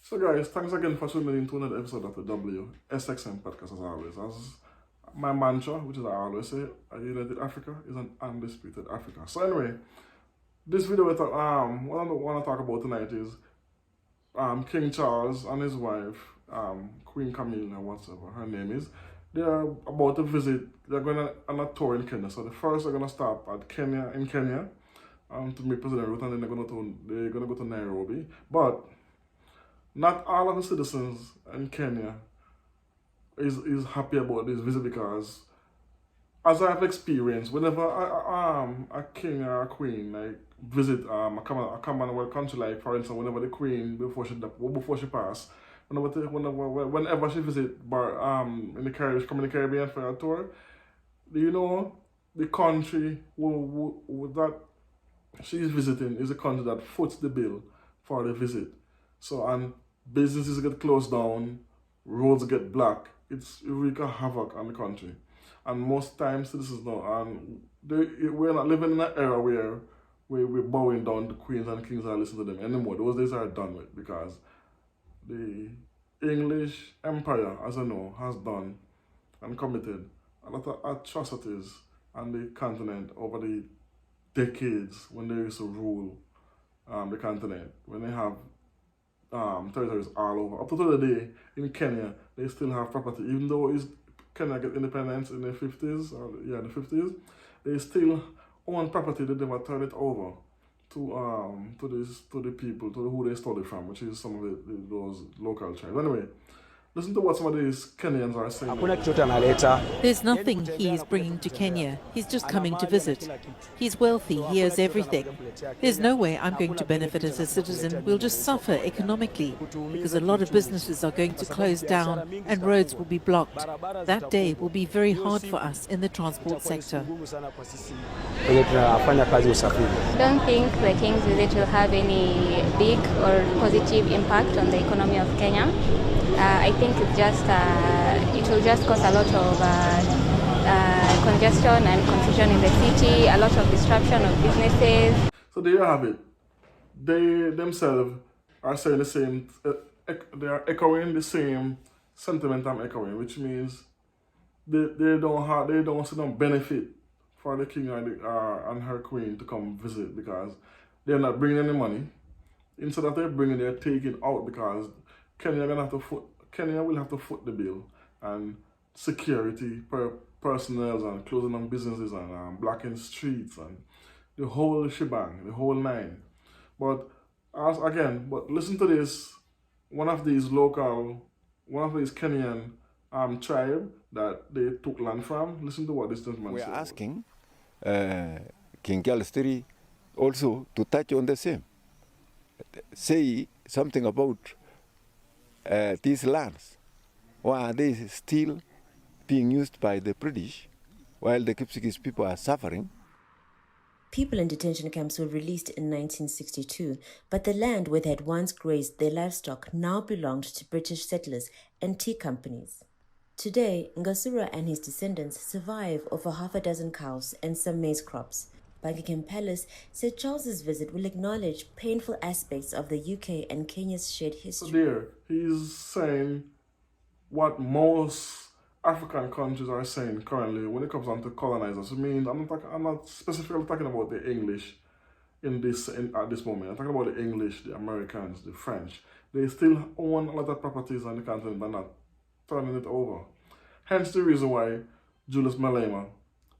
So guys, thanks again for tuning in to another episode of the WSXM podcast as always. As my mantra, which is I always say, a united Africa is an undisputed Africa. So anyway, this video what I want to talk about tonight is King Charles and his wife, Queen Camille or whatever her name is. They're about to visit, they're going on a tour in Kenya. So the first they're gonna stop at Kenya to meet President Ruto, and then they're gonna go to Nairobi. But not all of the citizens in Kenya is happy about this visit because, as I've experienced, whenever a king or a queen like visit a Commonwealth country, like for instance, whenever the queen before she passed, whenever she visit in the Caribbean, come in the Caribbean for a tour, do you know the country that she's visiting is a country that foots the bill for the visit. So, and businesses get closed down, roads get blocked. It wreaks havoc on the country. And most times citizens know, and we're not living in an era where we're bowing down to queens and kings and listening to them anymore. Those days are done with because the English Empire, as I know, has done and committed a lot of atrocities on the continent over the decades when they used to rule the continent, when they have territories all over. Up to today in Kenya, they still have property, even though Kenya get independence in the 50s, the 50s, they still own property. They never turn it over to the people, to who they stole it from, which is some of those local tribes. Anyway, listen to what some of these Kenyans are saying. There's nothing he is bringing to Kenya. He's just coming to visit. He's wealthy. He has everything. There's no way I'm going to benefit as a citizen. We'll just suffer economically because a lot of businesses are going to close down and roads will be blocked. That day will be very hard for us in the transport sector. I don't think the King's visit will have any big or positive impact on the economy of Kenya. I think it will just cause a lot of congestion and confusion in the city, a lot of disruption of businesses. So there you have it. They themselves are saying the same, they are echoing the same sentiment I'm echoing, which means they don't see no benefit for the king and her queen to come visit because they're not bringing any money. Instead of they're taking out because Kenya will have to foot the bill, and security, personnel, and closing down businesses and blocking streets and the whole shebang, the whole nine. But listen to this. One of these Kenyan tribe that they took land from. Listen to what this gentleman said. We're asking King Charles III also to touch on the same. Say something about these lands. Why are they still being used by the British while the Kipsigis people are suffering? People in detention camps were released in 1962, but the land where they had once grazed their livestock now belonged to British settlers and tea companies. Today, Ngasura and his descendants survive over half a dozen cows and some maize crops. Buckingham Palace said Charles's visit will acknowledge painful aspects of the UK and Kenya's shared history. So there, he's saying what most African countries are saying currently when it comes on to colonizers. I mean, I'm not specifically talking about the English at this moment. I'm talking about the English, the Americans, the French. They still own a lot of properties on the continent and not turning it over. Hence the reason why Julius Malema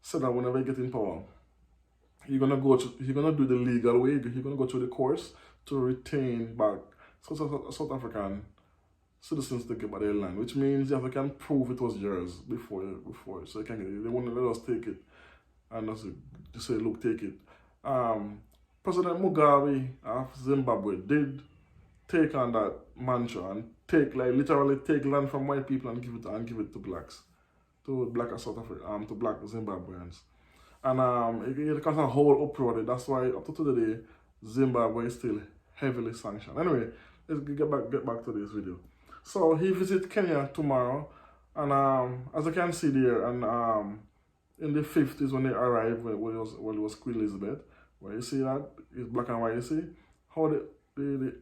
said that whenever he gets in power, you're gonna do the legal way. You're gonna go through the courts to retain back South African citizens to get by their land, which means you can prove it was yours before, so you can get it. They won't let us take it, and just say, look, take it. President Mugabe of Zimbabwe did take on that mantra and literally take land from white people and give it to blacks, to black South Africa, to black Zimbabweans. And it caused a whole uproar. That's why up to today, Zimbabwe is still heavily sanctioned. Anyway, let's get back to this video. So he visits Kenya tomorrow, and as you can see there, and in the 50s when they arrived, when it was Queen Elizabeth, where you see that it's black and white. You see how the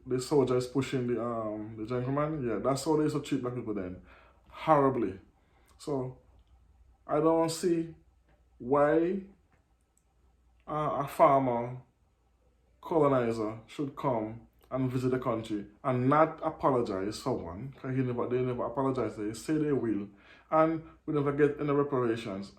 the soldier is pushing the gentleman. Yeah, that's how they used to treat black people then. Horribly. So I don't see why a farmer colonizer should come and visit the country and not apologize for one, because they never apologize. They say they will, and we never get any reparations.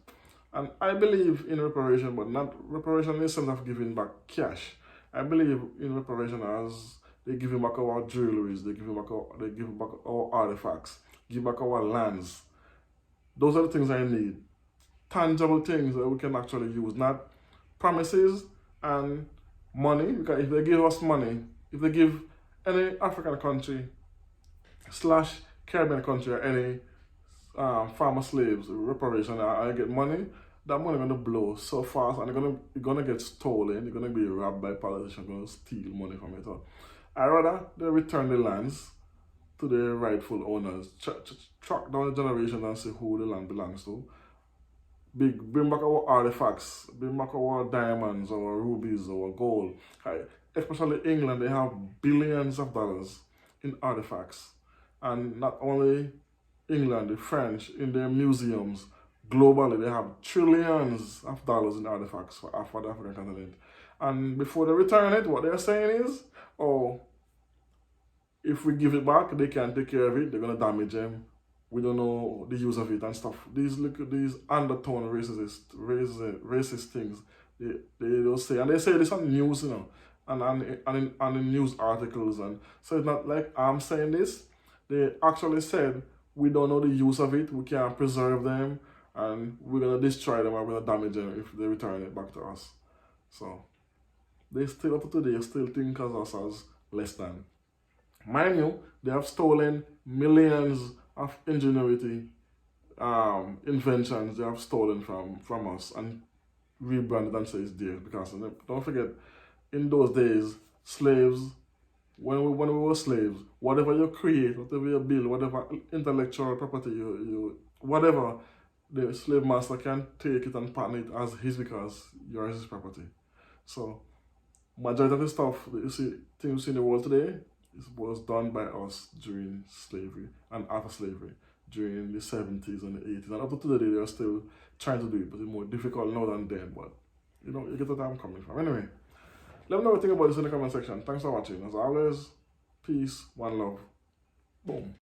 And I believe in reparation, but not reparation in the sense of giving back cash. I believe in reparation as they give back our jewelries, they give back our artifacts, give back our lands. Those are the things I need. Tangible things that we can actually use, not promises and money. Because if they give us money, if they give any African country / Caribbean country or any farmer slaves reparation, I get money, that money gonna blow so fast, and you're gonna get stolen. You're gonna be robbed by politicians, gonna steal money from it. So I rather they return the lands to their rightful owners, track down the generations and see who the land belongs to. Bring back our artifacts, bring back our diamonds, our rubies, our gold. Especially England, they have billions of dollars in artifacts. And not only England, the French, in their museums, globally, they have trillions of dollars in artifacts for the African continent. And before they return it, what they're saying is, oh, if we give it back, they can't take care of it, they're going to damage them. We don't know the use of it and stuff. These undertone racist things they don't say. And they say this on news, you know, and in news articles. And so it's not like I'm saying this. They actually said, we don't know the use of it, we can't preserve them, and we're going to destroy them, or we're going to damage them if they return it back to us. So they still, up to today, still think of us as less than. Mind you, they have stolen millions of ingenuity inventions they have stolen from us and rebranded and say it's theirs. Because don't forget, in those days, slaves, when we were slaves, whatever you create, whatever you build, whatever intellectual property whatever, the slave master can take it and patent it as his because yours is his property. So majority of the stuff that you see, things you see in the world today, was done by us during slavery and after slavery, during the 70s and the 80s. And up to today, they are still trying to do it, but it's more difficult now than then. But, you know, you get what I'm coming from. Anyway, let me know what you think about this in the comment section. Thanks for watching. As always, peace, one love. Boom.